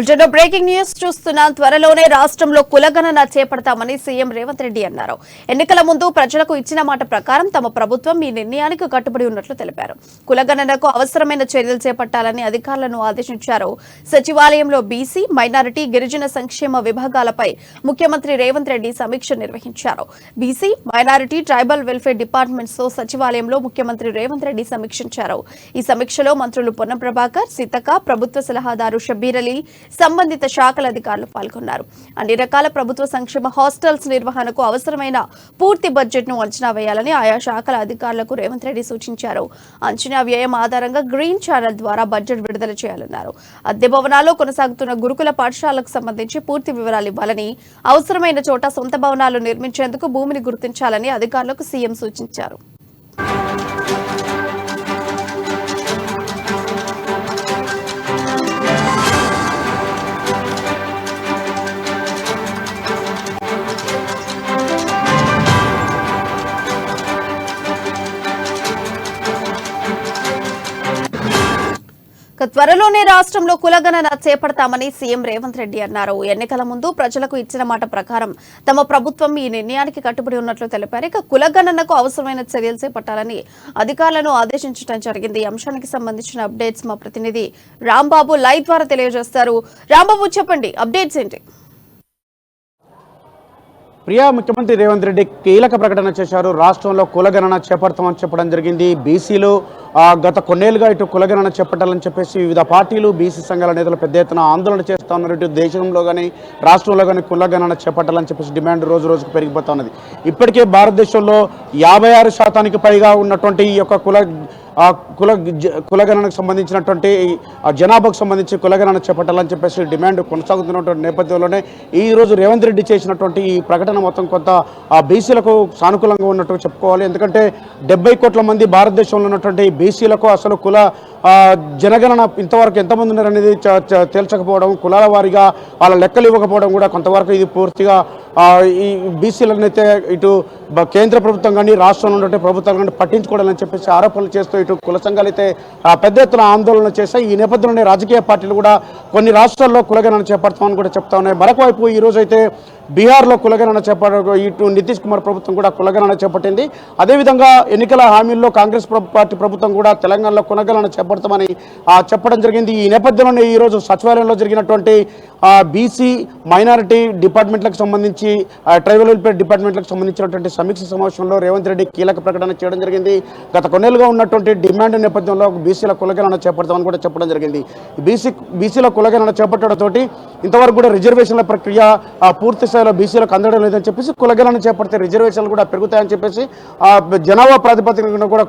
బులెటిన్లో breaking news చూస్తున్నాం. త్వరలోనే రాష్ట్రంలో కులగణన చేపడతామని సీఎం రేవంత్ రెడ్డి అన్నారు. ఎన్నికల ముందు ప్రజలకు ఇచ్చిన మాట ప్రకారం తమ ప్రభుత్వం ఈ నిర్ణయానికి కట్టుబడి ఉన్నట్లు తెలిపారు. కులగణనకు అవసరమైన చర్యలు చేపట్టాలని అధికారులను ఆదేశించారు. సచివాలయంలో బీసీ, మైనారిటీ, గిరిజన సంక్షేమ విభాగాలపై ముఖ్యమంత్రి రేవంత్ రెడ్డి సమీక్ష నిర్వహించారు. BC, minority, tribal welfare departments తో సచివాలయంలో ముఖ్యమంత్రి రేవంత్ రెడ్డి సమీక్షించారు. ఈ సమీక్షలో మంత్రులు పొన్నం ప్రభాకర్, సీతక్క, ప్రభుత్వ సలహాదారు షబ్బీర్ అలీ, సంబంధిత శాఖల అధికారులు పాల్గొన్నారు. అన్ని రకాల ప్రభుత్వ సంక్షేమ హాస్టల్స్ నిర్వహణకు అవసరమైన పూర్తి బడ్జెట్ ను అంచనా వేయాలని ఆయా శాఖల అధికారులకు రేవంత్ రెడ్డి సూచించారు. అంచనా వ్యయం ఆధారంగా గ్రీన్ ఛానల్ ద్వారా బడ్జెట్ విడుదల చేయాలన్నారు. అద్దె భవనాల్లో కొనసాగుతున్న గురుకుల పాఠశాలకు సంబంధించి పూర్తి వివరాలు ఇవ్వాలని, అవసరమైన చోట సొంత భవనాలు నిర్మించేందుకు భూమిని గుర్తించాలని అధికారులకు సీఎం సూచించారు. త్వరలోనే రాష్ట్రంలో కులగణన చేపడతామని సీఎం రేవంత్ రెడ్డి అన్నారు. ఎన్నికల ముందు ప్రజలకు ఇచ్చిన మాట ప్రకారం తమ ప్రభుత్వం ఈ నిర్ణయానికి కట్టుబడి ఉన్నట్లు తెలిపారు. ఇక కులగణనకు అవసరమైన చర్యలు చేపట్టాలని అధికారులను ఆదేశించడం జరిగింది. ఈ అంశానికి సంబంధించిన అప్డేట్స్ మా ప్రతినిధి రాంబాబు లైవ్ ద్వారా తెలియజేస్తారు. రాంబాబు, చెప్పండి, అప్డేట్స్ ఏంటి? ప్రియా, ముఖ్యమంత్రి రేవంత్ రెడ్డి కీలక ప్రకటన చేశారు. రాష్ట్రంలో కులగణన చేపడతామని చెప్పడం జరిగింది. బీసీలు గత కొన్నేళ్లుగా ఇటు కులగణన చేపట్టాలని చెప్పేసి వివిధ పార్టీలు, బీసీ సంఘాల నేతలు పెద్ద ఎత్తున ఆందోళన చేస్తూ ఉన్నారు. ఇటు దేశంలో కానీ రాష్ట్రంలో కానీ కులగణన చేపట్టాలని చెప్పేసి డిమాండ్ రోజు రోజుకు పెరిగిపోతా ఉన్నది. ఇప్పటికే భారతదేశంలో 56% పైగా ఉన్నటువంటి ఈ యొక్క కులగణనకు సంబంధించినటువంటి జనాభాకు సంబంధించి కులగణన చేపట్టాలని చెప్పేసి డిమాండ్ కొనసాగుతున్నటువంటి నేపథ్యంలోనే ఈ రోజు రేవంత్ రెడ్డి చేసినటువంటి ఈ ప్రకటన మొత్తం కొంత బీసీలకు సానుకూలంగా ఉన్నట్టు చెప్పుకోవాలి. ఎందుకంటే 70 కోట్ల మంది భారతదేశంలో ఉన్నటువంటి బీసీలకు అసలు కుల జనగణన ఇంతవరకు ఎంతమంది ఉన్నారనేది తేల్చకపోవడం, కులాల వారీగా వాళ్ళ లెక్కలు ఇవ్వకపోవడం కూడా కొంతవరకు ఇది పూర్తిగా ఈ బీసీలనైతే ఇటు కేంద్ర ప్రభుత్వం కానీ రాష్ట్రంలో ఉన్నటువంటి ప్రభుత్వాలు కానీ పట్టించుకోవాలని చెప్పేసి ఆరోపణలు చేస్తూ ఇటు కుల సంఘాలు అయితే పెద్ద ఎత్తున ఆందోళన చేశాయి. ఈ నేపథ్యంలోనే రాజకీయ పార్టీలు కూడా కొన్ని రాష్ట్రాల్లో కులగణన చేపడతామని కూడా చెప్తా ఉన్నాయి. మరొక వైపు ఈ రోజు అయితే బీహార్లో కులగణన ఇటు నితీష్ కుమార్ ప్రభుత్వం కూడా కులగణన చేపట్టింది. అదేవిధంగా ఎన్నికల హామీల్లో కాంగ్రెస్ పార్టీ ప్రభుత్వం కూడా తెలంగాణలో కులగణన చేపడతామని చెప్పడం జరిగింది. ఈ నేపథ్యంలోనే ఈరోజు సచివాలయంలో జరిగినటువంటి బీసీ, మైనారిటీ డిపార్ట్మెంట్లకు సంబంధించి, ట్రైబల్ వెల్ఫేర్ డిపార్ట్మెంట్లకు సంబంధించినటువంటి సమీక్ష సమావేశంలో రేవంత్ రెడ్డి కీలక ప్రకటన చేయడం జరిగింది. గత కొన్నేళ్లుగా ఉన్నటువంటి డిమాండ్ నేపథ్యంలో బీసీల కులగణన చేపడతామని కూడా చెప్పడం జరిగింది. బీసీల కులగణన చేపట్టడంతో ఇంతవరకు కూడా రిజర్వేషన్ల ప్రక్రియ పూర్తి స్థాయిలో బీసీలకు అందడం లేదని చెప్పేసి కులగణన చేపడితే రిజర్వేషన్లు కూడా పెరుగుతాయని చెప్పేసి జనాభా ప్రాతిపదికన కూడా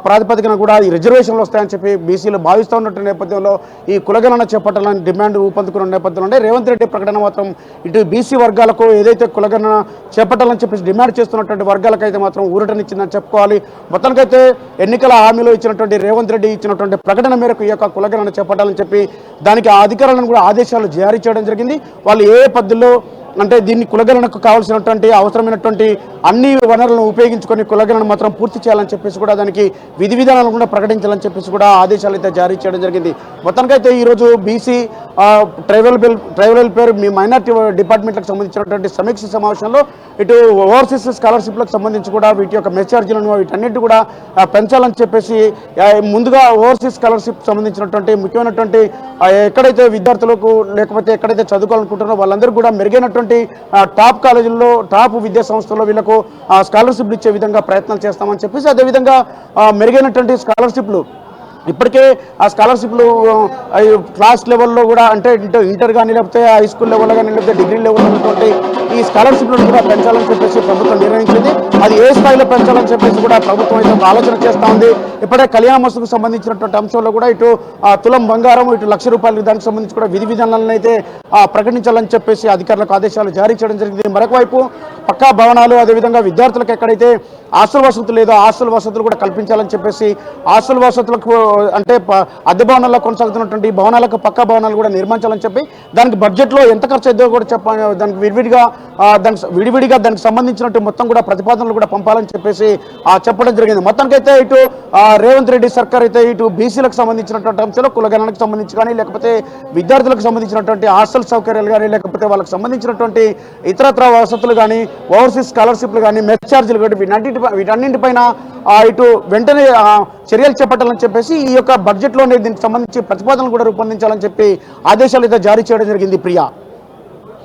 ప్రాతిపదికన కూడా ఈ రిజర్వేషన్లు వస్తాయని చెప్పి బీసీలు భావిస్తూ ఉన్నటువంటి నేపథ్యంలో ఈ కులగణన చేపట్టాలని డిమాండ్ ఊపందుకున్న నేపథ్యంలో రేవంత్ రెడ్డి ప్రకటన మాత్రం ఇటు బీసీ వర్గాలకు ఏదైతే కులగణన చేపట్టాలని చెప్పేసి డిమాండ్ చేస్తున్నటువంటి వర్గాలకైతే మాత్రం ఊరటనిచ్చిందని చెప్పుకోవాలి. మొత్తానికైతే ఎన్నికల హామీలో ఇచ్చినటువంటి రేవంత్ రెడ్డి ఇచ్చినటువంటి ప్రకటన మేరకు ఈ యొక్క కులగణన చేపట్టాలని చెప్పి దానికి అధికారులను కూడా ఆదేశాలు జారీ చేయడం జరిగింది. వాళ్ళు ఏ పద్ధతిలో అంటే దీన్ని కులగణనకు కావాల్సినటువంటి అవసరమైనటువంటి అన్ని వనరులను ఉపయోగించుకొని కులగణన మాత్రం పూర్తి చేయాలని చెప్పేసి కూడా దానికి విధి విధానాలను కూడా ప్రకటించాలని చెప్పేసి కూడా ఆదేశాలు అయితే జారీ చేయడం జరిగింది. మొత్తానికైతే ఈరోజు బీసీ, ట్రైబల్ వెల్ఫేర్, మైనార్టీ డిపార్ట్మెంట్లకు సంబంధించినటువంటి సమీక్ష సమావేశంలో ఇటు ఓవర్సీస్ స్కాలర్షిప్లకు సంబంధించి కూడా వీటి యొక్క మెస్ ఛార్జీలను వీటన్నిటి కూడా పెంచాలని చెప్పేసి ముందుగా ఓవర్సీస్ స్కాలర్షిప్ సంబంధించినటువంటి ముఖ్యమైనటువంటి ఎక్కడైతే విద్యార్థులకు లేకపోతే ఎక్కడైతే చదువుకోవాలనుకుంటున్నారో వాళ్ళందరూ కూడా మెరుగైనటువంటి టాప్ కాలేజీల్లో, టాప్ విద్యా సంస్థల్లో వీళ్ళకు స్కాలర్షిప్లు ఇచ్చే విధంగా ప్రయత్నాలు చేస్తామని చెప్పేసి, అదేవిధంగా మెరుగైనటువంటి స్కాలర్షిప్లు ఇప్పటికే ఆ స్కాలర్షిప్లు క్లాస్ లెవెల్లో కూడా అంటే ఇంటర్ కానీ లేకపోతే హై స్కూల్ లెవెల్లో కానీ లేకపోతే డిగ్రీ లెవెల్లో ఉన్నటువంటి ఈ స్కాలర్షిప్లను కూడా పెంచాలని చెప్పేసి ప్రభుత్వం నిర్ణయించింది. అది ఏ స్థాయిలో పెంచాలని చెప్పేసి కూడా ప్రభుత్వం అయితే ఒక ఆలోచన చేస్తూ ఉంది. ఇప్పుడే కళ్యాణ మస్తుకు సంబంధించినటువంటి అంశంలో కూడా ఇటు తులం బంగారం, ఇటు ₹1,00,000 దానికి సంబంధించి కూడా విధి విధానాలను అయితే ప్రకటించాలని చెప్పేసి అధికారులకు ఆదేశాలు జారీ చేయడం జరిగింది. మరొక వైపు పక్కా భవనాలు, అదేవిధంగా విద్యార్థులకు ఎక్కడైతే హాస్టల్ వసతులు లేదో హాస్టల్ వసతులు కూడా కల్పించాలని చెప్పేసి హాస్టల్ వసతులకు అంటే అద్దె భవనాల్లో కొనసాగుతున్నటువంటి భవనాలకు పక్క భవనాలు కూడా నిర్మించాలని చెప్పి దానికి బడ్జెట్లో ఎంత ఖర్చు అవుతుందో కూడా దానికి విడివిడిగా దానికి సంబంధించినట్టు మొత్తం కూడా ప్రతిపాదనలు కూడా పంపాలని చెప్పేసి చెప్పడం జరిగింది. మొత్తానికైతే ఇటు రేవంత్ రెడ్డి సర్కార్ అయితే ఇటు బీసీలకు సంబంధించినటువంటి అంశాలు కులగణనకు సంబంధించి కానీ లేకపోతే విద్యార్థులకు సంబంధించినటువంటి హాస్టల్ సౌకర్యాలు కానీ లేకపోతే వాళ్ళకి సంబంధించినటువంటి ఇతరత్ర వసతులు కానీ ఓవర్సీస్ స్కాలర్షిప్లు కానీ మెస్ ఛార్జీలు కానీ వీటన్నింటిపైన ఇటు వెంటనే చర్యలు చేపట్టాలని చెప్పేసి ఈ యొక్క బడ్జెట్లోనే దీనికి సంబంధించి ప్రతిపాదనలు కూడా రూపొందించాలని చెప్పి ఆదేశాలు అయితే జారీ చేయడం జరిగింది. ప్రియా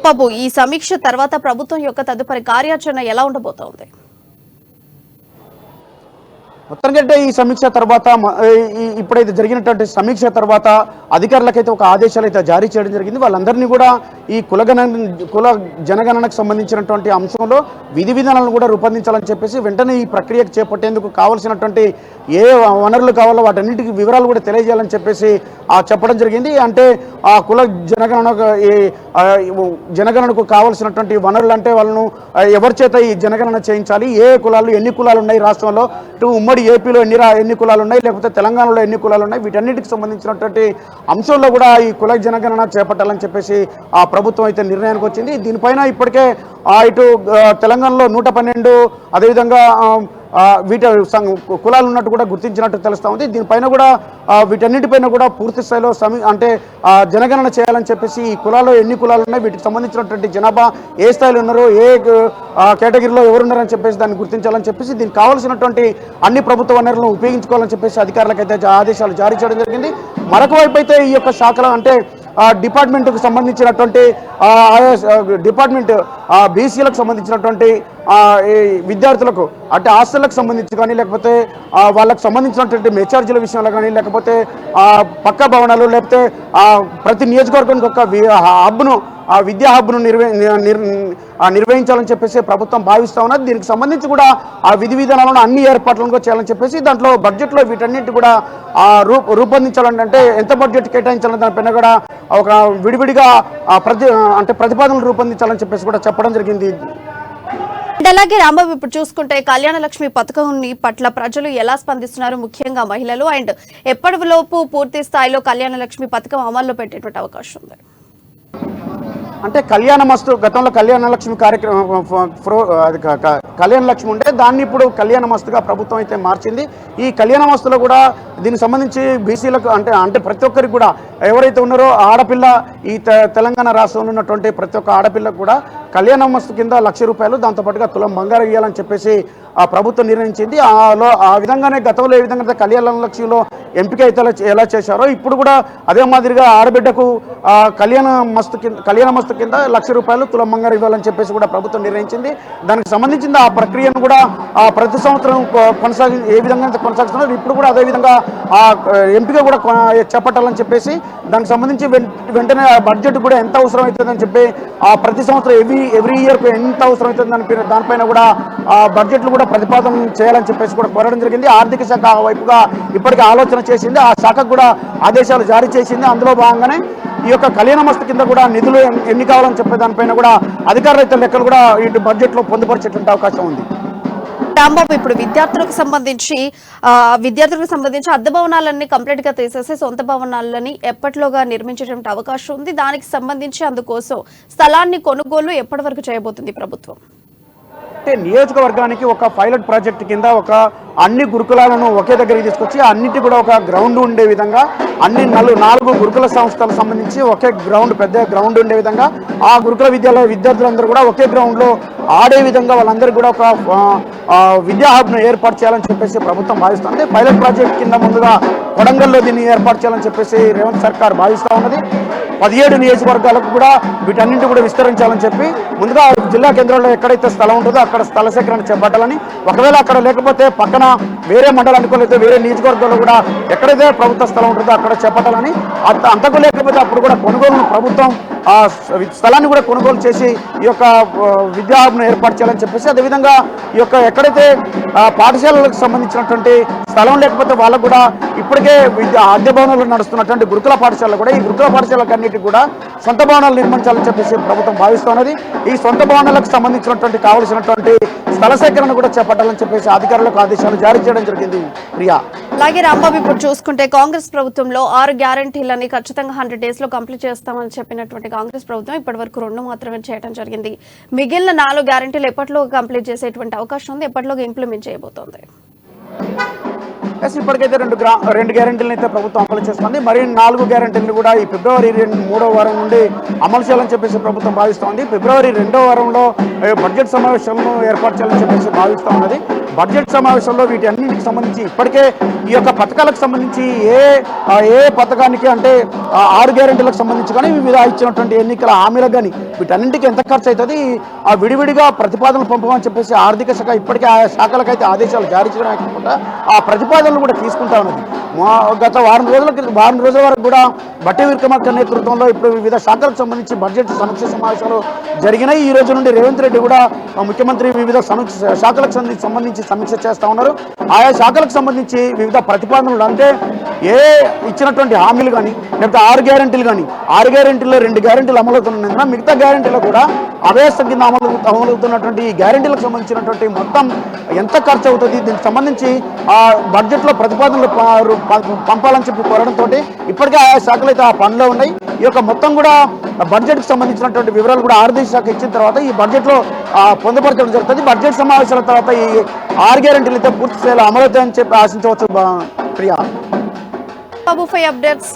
బాబు, ఈ సమీక్ష తర్వాత ప్రభుత్వం యొక్క తదుపరి కార్యాచరణ ఎలా ఉండబోతోంది? మొత్తంకంటే ఈ సమీక్ష తర్వాత ఇప్పుడైతే జరిగినటువంటి సమీక్ష తర్వాత అధికారులకైతే ఒక ఆదేశాలు అయితే జారీ చేయడం జరిగింది. వాళ్ళందరినీ కూడా ఈ కుల జనగణనకు సంబంధించినటువంటి అంశంలో విధి విధానాలను కూడా రూపొందించాలని చెప్పేసి వెంటనే ఈ ప్రక్రియకు చేపట్టేందుకు కావాల్సినటువంటి ఏ వనరులు కావాలో వాటన్నిటికీ వివరాలు కూడా తెలియజేయాలని చెప్పేసి చెప్పడం జరిగింది. అంటే ఆ కుల జనగణనకు కావాల్సినటువంటి వనరులు అంటే వాళ్ళను ఎవరి చేత ఈ జనగణన చేయించాలి, ఏ కులాలు ఎన్ని కులాలు ఉన్నాయి రాష్ట్రంలో, ఉమ్మడి ఏపీలో ఎన్ని కులాలు ఉన్నాయి లేకపోతే తెలంగాణలో ఎన్ని కులాలు ఉన్నాయి, వీటన్నిటికి సంబంధించినటువంటి అంశంలో కూడా ఈ కుల జనగణన చేపట్టాలని చెప్పేసి ఆ ప్రభుత్వం అయితే నిర్ణయానికి వచ్చింది. దీనిపైన ఇప్పటికే ఇటు తెలంగాణలో 112 అదేవిధంగా వీటి కులాలు ఉన్నట్టు కూడా గుర్తించినట్టు తెలుస్తూ ఉంది. దీనిపైన కూడా వీటన్నిటిపైన కూడా పూర్తి స్థాయిలో అంటే జనగణన చేయాలని చెప్పేసి ఈ కులాల్లో ఎన్ని కులాలు ఉన్నాయి, వీటికి సంబంధించినటువంటి జనాభా ఏ స్థాయిలో ఉన్నారో, ఏ కేటగిరీలో ఎవరున్నారని చెప్పేసి దాన్ని గుర్తించాలని చెప్పేసి దీనికి కావాల్సినటువంటి అన్ని ప్రభుత్వ వనరులను ఉపయోగించుకోవాలని చెప్పేసి అధికారులకైతే ఆదేశాలు జారీ చేయడం జరిగింది. మరొక వైపు అయితే ఈ యొక్క శాఖలో అంటే డిపార్ట్మెంట్కు సంబంధించినటువంటి డిపార్ట్మెంట్ బీసీలకు సంబంధించినటువంటి విద్యార్థులకు అంటే హాస్టళ్లకు సంబంధించి కానీ లేకపోతే వాళ్ళకు సంబంధించినటువంటి మెచార్జీల విషయంలో కానీ లేకపోతే పక్క భవనాలు లేకపోతే ప్రతి నియోజకవర్గానికి ఒక హబ్ను విద్యా హబ్ను నిర్వహించాలని చెప్పేసి ప్రభుత్వం భావిస్తూ ఉన్నది. దీనికి సంబంధించి కూడా ఆ విధి విధానాలను అన్ని ఏర్పాట్లను కూడా చేయాలని చెప్పేసి దాంట్లో బడ్జెట్లో వీటన్నిటి కూడా రూపొందించాలని అంటే ఎంత బడ్జెట్ కేటాయించాలని దానిపైన కూడా ఒక విడివిడిగా ప్రతిపాదనలు రూపొందించాలని చెప్పేసి కూడా చెప్పడం జరిగింది. అలాగే రాంబాబు, ఇప్పుడు చూసుకుంటే కళ్యాణ లక్ష్మి పథకం పట్ల ప్రజలు ఎలా స్పందిస్తున్నారు, ముఖ్యంగా మహిళలు, అండ్ ఎప్పటిలోపు పూర్తి స్థాయిలో కళ్యాణ లక్ష్మి పథకం అమల్లో పెట్టేటువంటి అవకాశం ఉంది? అంటే కళ్యాణ మస్తు గతంలో కళ్యాణ లక్ష్మి కార్యక్రమం కళ్యాణ లక్ష్మి ఉంటే దాన్ని ఇప్పుడు కళ్యాణ మస్తుగా ప్రభుత్వం అయితే మార్చింది. ఈ కళ్యాణ మస్తులో కూడా దీనికి సంబంధించి బీసీలకు అంటే ప్రతి ఒక్కరికి కూడా ఎవరైతే ఉన్నారో ఆడపిల్ల ఈ తెలంగాణ రాష్ట్రంలో ఉన్నటువంటి ప్రతి ఒక్క ఆడపిల్లకు కూడా కళ్యాణ మస్తు కింద ₹1,00,000 దాంతోపాటుగా తులం బంగారం ఇవ్వాలని చెప్పేసి ప్రభుత్వం నిర్ణయించింది. ఆ విధంగానే గతంలో ఏ విధంగా కళ్యాణ లక్ష్మిలో ఎంపిక అయితే ఎలా చేశారో ఇప్పుడు కూడా అదే మాదిరిగా ఆడబిడ్డకు కళ్యాణ మస్తు కింద ₹1,00,000 తులం బంగారం ఇవ్వాలని చెప్పేసి కూడా ప్రభుత్వం నిర్ణయించింది. దానికి సంబంధించిన ఆ ప్రక్రియను కూడా ప్రతి సంవత్సరం ఏ విధంగా కొనసాగుతున్నారు ఇప్పుడు కూడా అదేవిధంగా ఆ ఎంపిక కూడా చేపట్టాలని చెప్పేసి దానికి సంబంధించి వెంటనే బడ్జెట్ కూడా ఎంత అవసరం అవుతుందని చెప్పి ప్రతి సంవత్సరం ఎవ్రీ ఇయర్ ఎంత అవసరం అవుతుంది దానిపైన కూడా బడ్జెట్లు కూడా ప్రతిపాదన చేయాలని చెప్పేసి కూడా కోరడం జరిగింది. ఆర్థిక శాఖ వైపుగా ఇప్పటికే ఆలోచన చేసింది, ఆ శాఖకు కూడా ఆదేశాలు జారీ చేసింది. అందులో భాగంగానే ఈ యొక్క కళ్యాణ మస్తు కింద కూడా నిధులు ఎన్ని కావాలని చెప్పే దానిపైన కూడా అధికారుల లెక్కలు కూడా ఇటు బడ్జెట్లో పొందుపరిచేటువంటి అవకాశం ఉంది. రాంబాబు, ఇప్పుడు విద్యార్థులకు సంబంధించి అద్దె భవనాలన్నీ కంప్లీట్ గా తీసేసి సొంత భవనాలని ఎప్పటిలోగా నిర్మించేటువంటి అవకాశం ఉంది. దానికి సంబంధించి అందుకోసం స్థలాన్ని కొనుగోలు ఎప్పటి వరకు చేయబోతుంది ప్రభుత్వం? అంటే నియోజకవర్గానికి ఒక పైలట్ ప్రాజెక్ట్ కింద ఒక అన్ని గురుకులాలను ఒకే దగ్గరికి తీసుకొచ్చి అన్నిటి కూడా ఒక గ్రౌండ్ ఉండే విధంగా అన్ని 4 గురుకుల సంస్థలకు సంబంధించి ఒకే గ్రౌండ్ పెద్ద గ్రౌండ్ ఉండే విధంగా ఆ గురుకుల విద్యార్థులందరూ కూడా ఒకే గ్రౌండ్లో ఆడే విధంగా వాళ్ళందరూ కూడా ఒక విద్యా హబ్ను ఏర్పాటు చేయాలని చెప్పేసి ప్రభుత్వం భావిస్తుంది. పైలట్ ప్రాజెక్ట్ కింద ముందుగా కొడంగల్లో దీన్ని ఏర్పాటు చేయాలని చెప్పేసి రేవంత్ సర్కార్ భావిస్తూ ఉన్నది. 17 నియోజకవర్గాలకు కూడా వీటన్నింటి కూడా విస్తరించాలని చెప్పి ముందుగా జిల్లా కేంద్రంలో ఎక్కడైతే స్థలం ఉంటుందో అక్కడ స్థల సేకరణ చేపట్టాలని, ఒకవేళ అక్కడ లేకపోతే పక్కన వేరే మండలానికో లేదా వేరే నియోజకవర్గాల్లో కూడా ఎక్కడైతే ప్రభుత్వ స్థలం ఉంటుందో అక్కడ చేపట్టాలని, అంతకు లేకపోతే అప్పుడు కూడా కొనుగోలును ప్రభుత్వం ఆ స్థలాన్ని కూడా కొనుగోలు చేసి ఈ యొక్క విద్యా హబ్ను ఏర్పాటు చేయాలని చెప్పేసి, అదేవిధంగా ఈ యొక్క ఎక్కడైతే పాఠశాలలకు సంబంధించినటువంటి స్థలం లేకపోతే వాళ్ళకు కూడా ఇప్పటికే అద్దె భవనాలు నడుస్తున్నటువంటి గురుకుల పాఠశాలలు కూడా, ఈ గురుకుల పాఠశాలకు అన్నిటికీ కూడా సొంత భవనాలు నిర్మించాలని చెప్పేసి ప్రభుత్వం భావిస్తున్నది. ఈ సొంత భవనాలకు సంబంధించినటువంటి కావలసినటువంటి స్థల సేకరణ కూడా చేపట్టాలని చెప్పేసి అధికారులకు ఆదేశాలు జారీ చేయడం జరిగింది. ప్రియా, అలాగే రాంబాబు, ఇప్పుడు చూసుకుంటే కాంగ్రెస్ ప్రభుత్వంలో 6 గ్యారంటీలని ఖచ్చితంగా 100 days లో కంప్లీట్ చేస్తామని చెప్పినటువంటి కాంగ్రెస్ ప్రభుత్వం ఇప్పటి వరకు 2 మాత్రమే చేయడం జరిగింది. మిగిలిన 4 గ్యారంటీలు ఎప్పటిలో కంప్లీట్ చేసేటువంటి అవకాశం ఉంది? ఎప్పటిలోగా ఇంప్లిమెంట్ చేయబోతోంది? ఇప్పటికైతే 2 గ్యారెంటీలను అయితే ప్రభుత్వం అమలు చేస్తుంది. మరి 4 గ్యారెంటీలను కూడా ఈ ఫిబ్రవరి 3వ వారం నుండి అమలు చేయాలని చెప్పేసి ప్రభుత్వం భావిస్తోంది. ఫిబ్రవరి 2వ వారంలో బడ్జెట్ సమావేశాలను ఏర్పాటు చేయాలని చెప్పేసి భావిస్తూ ఉన్నది. బడ్జెట్ సమావేశంలో వీటి అన్నింటికి సంబంధించి ఇప్పటికే ఈ యొక్క పథకాలకు సంబంధించి ఏ పథకానికి అంటే 6 గ్యారెంటీలకు సంబంధించి కానీ వివిధ ఇచ్చినటువంటి ఎన్నికల హామీలకు కానీ వీటన్నింటికి ఎంత ఖర్చు అవుతుంది, ఆ విడివిడిగా ప్రతిపాదనలు పంపమని చెప్పేసి ఆర్థిక శాఖ ఇప్పటికే ఆయా శాఖలకైతే ఆదేశాలు జారీ చేయడం కాకుండా ఆ ప్రతిపాదనలు కూడా తీసుకుంటా ఉన్నది. గత వారం రోజుల వరకు కూడా బట్టి విక్రమార్క నేతృత్వంలో ఇప్పుడు వివిధ శాఖలకు సంబంధించి బడ్జెట్ సమీక్ష సమావేశాలు జరిగినాయి. ఈ రోజు నుండి రేవంత్ రెడ్డి కూడా ముఖ్యమంత్రి వివిధ శాఖలకు సంబంధించి సమీక్ష చేస్తూ ఉన్నారు. ఆయా శాఖలకు సంబంధించి వివిధ ప్రతిపాదనలు అంటే ఇచ్చినటువంటి హామీలు కానీ లేకపోతే 6 గ్యారెంటీలు కానీ 6 గ్యారెంటీల్లో 2 గ్యారెంటీలు అమలవుతున్నందున మిగతా గ్యారెంటీలు కూడా అవేస్త కింద అమలవుతున్నటువంటి ఈ గ్యారెంటీలకు సంబంధించినటువంటి మొత్తం ఎంత ఖర్చు అవుతుంది, దీనికి సంబంధించి ఆ బడ్జెట్లో ప్రతిపాదనలు పంపాలని చెప్పి కోరడంతో ఇప్పటికే ఆయా శాఖలు అయితే ఆ పనిలో ఉన్నాయి. ఈ యొక్క మొత్తం కూడా బడ్జెట్కి సంబంధించినటువంటి వివరాలు కూడా ఆర్థిక శాఖ ఇచ్చిన తర్వాత ఈ బడ్జెట్లో పొందుపరచడం జరుగుతుంది. బడ్జెట్ సమావేశాల తర్వాత ఈ 6 గ్యారెంటీలు అయితే పూర్తి స్థాయిలో అమలవుతాయని చెప్పి ఆశించవచ్చు. ప్రియా, బాబు, 5 updates.